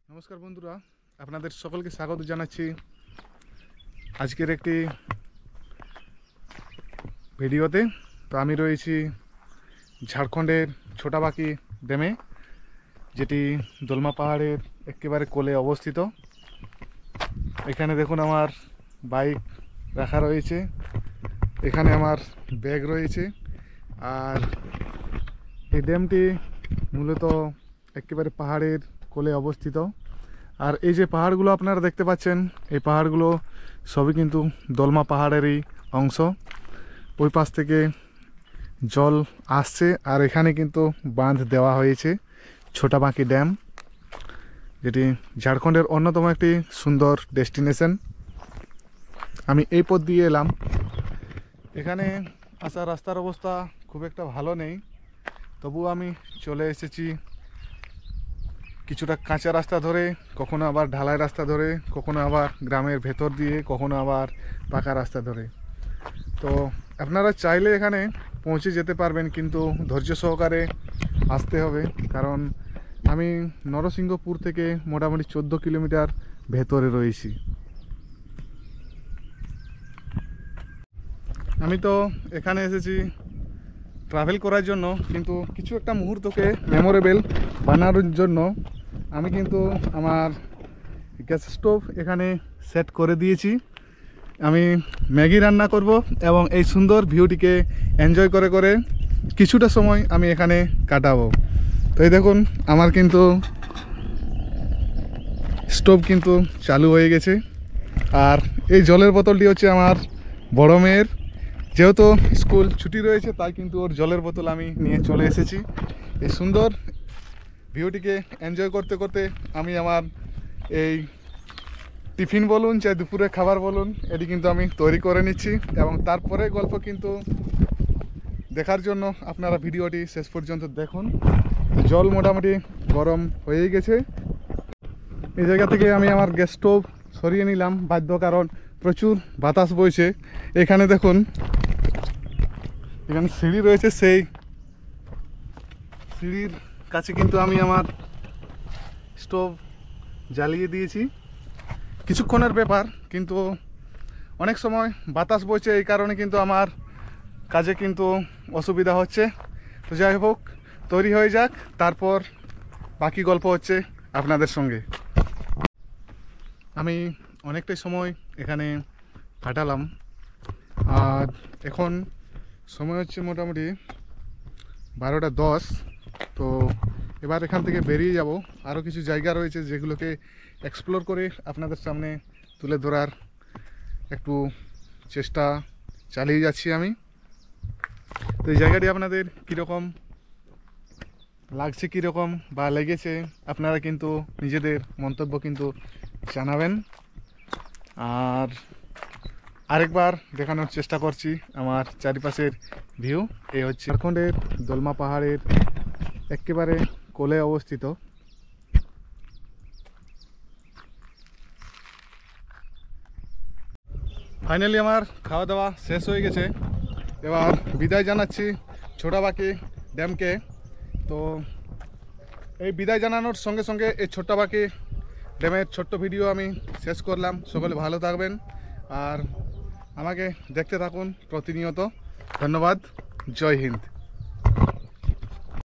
নমস্কার বন্ধুরা, আপনাদের সকলকে স্বাগত জানাচ্ছি আজকের একটি ভিডিওতে। তো আমি রয়েছি ঝাড়খণ্ডের ছোটাবাকি ড্যামে, যেটি দোলমা পাহাড়ের একেবারে কোলে অবস্থিত। এখানে দেখুন আমার বাইক রাখা রয়েছে, এখানে আমার ব্যাগ রয়েছে। আর এই ড্যামটি মূলত একেবারে পাহাড়ের কোলে অবস্থিত। আর এই যে পাহাড়গুলো আপনারা দেখতে পাচ্ছেন, এই পাহাড়গুলো সবই কিন্তু দোলমা পাহাড়েরই অংশ। ওই পাশ থেকে জল আসছে, আর এখানে কিন্তু বাঁধ দেওয়া হয়েছে ছোটাবাকি ড্যাম, যেটি ঝাড়খণ্ডের অন্যতম একটি সুন্দর ডেস্টিনেশন। আমি এই পথ দিয়ে এলাম। এখানে আসার রাস্তার অবস্থা খুব একটা ভালো নেই, তবুও আমি চলে এসেছি কিছুটা কাঁচা রাস্তা ধরে, কখনো আবার ঢালাই রাস্তা ধরে, কখনো আবার গ্রামের ভেতর দিয়ে, কখনো আবার পাকা রাস্তা ধরে। তো আপনারা চাইলে এখানে পৌঁছে যেতে পারবেন, কিন্তু ধৈর্য সহকারে আসতে হবে, কারণ আমি নরসিংহপুর থেকে মোটামুটি 14 কিলোমিটার ভেতরে রয়েছি। আমি তো এখানে এসেছি ট্রাভেল করার জন্য, কিন্তু কিছু একটা মুহূর্তকে মেমোরেবল বানানোর জন্য আমি কিন্তু আমার গ্যাস স্টোভ এখানে সেট করে দিয়েছি। আমি ম্যাগি রান্না করব এবং এই সুন্দর ভিউটিকে এনজয় করে করে কিছুটা সময় আমি এখানে কাটাবো। তো এই দেখুন আমার কিন্তু স্টোভ কিন্তু চালু হয়ে গেছে। আর এই জলের বোতলটি হচ্ছে আমার বড় মেয়ের, যেহেতু স্কুল ছুটি রয়েছে তাই কিন্তু ওর জলের বোতল আমি নিয়ে চলে এসেছি। এই সুন্দর ভিউটিকে এনজয় করতে করতে আমি আমার এই টিফিন বলুন চাই দুপুরে খাবার বলুন, এটি কিন্তু আমি তৈরি করে নিচ্ছি, এবং তারপরে গল্প কিন্তু দেখার জন্য আপনারা ভিডিওটি শেষ পর্যন্ত দেখুন। জল মোটামুটি গরম হয়েই গেছে। এই জায়গা থেকে আমি আমার গ্যাস স্টোভ সরিয়ে নিলাম বাধ্য, কারণ প্রচুর বাতাস বইছে। এখানে দেখুন, এখানে সিঁড়ি রয়েছে, সেই সিঁড়ির কাছে কিন্তু আমি আমার স্টোভ জ্বালিয়ে দিয়েছি। কিছুক্ষণের ব্যাপার, কিন্তু অনেক সময় বাতাস বইছে, এই কারণে কিন্তু আমার কাজে কিন্তু অসুবিধা হচ্ছে। তো যাই হোক, তৈরি হয়ে যাক, তারপর বাকি গল্প হচ্ছে আপনাদের সঙ্গে। আমি অনেকটাই সময় এখানে কাটালাম, আর এখন সময় হচ্ছে মোটামুটি 12টা 10। তো এবার এখান থেকে বেরিয়ে যাব। আরও কিছু জায়গা রয়েছে যেগুলোকে এক্সপ্লোর করে আপনাদের সামনে তুলে ধরার একটু চেষ্টা চালিয়ে যাচ্ছি আমি। তো এই জায়গাটি আপনাদের কীরকম লাগছে, কীরকম বা লেগেছে, আপনারা কিন্তু নিজেদের মন্তব্য কিন্তু জানাবেন। আর আরেকবার দেখানোর চেষ্টা করছি আমার চারিপাশের ভিউ। এই হচ্ছে ঝাড়খণ্ডের দোলমা পাহাড়ের একেবারে কোলে অবস্থিত। ফাইনালি আমার খাওয়া দাওয়া শেষ হয়ে গেছে। এবার বিদায় জানাচ্ছি ছোটাবাকি ড্যামকে। তো এই বিদায় জানানোর সঙ্গে সঙ্গে এই ছোটাবাকি ড্যামের ছোট্ট ভিডিও আমি শেষ করলাম। সকলে ভালো থাকবেন আর আমাকে দেখতে থাকুন প্রতিনিয়ত। ধন্যবাদ। জয় হিন্দ।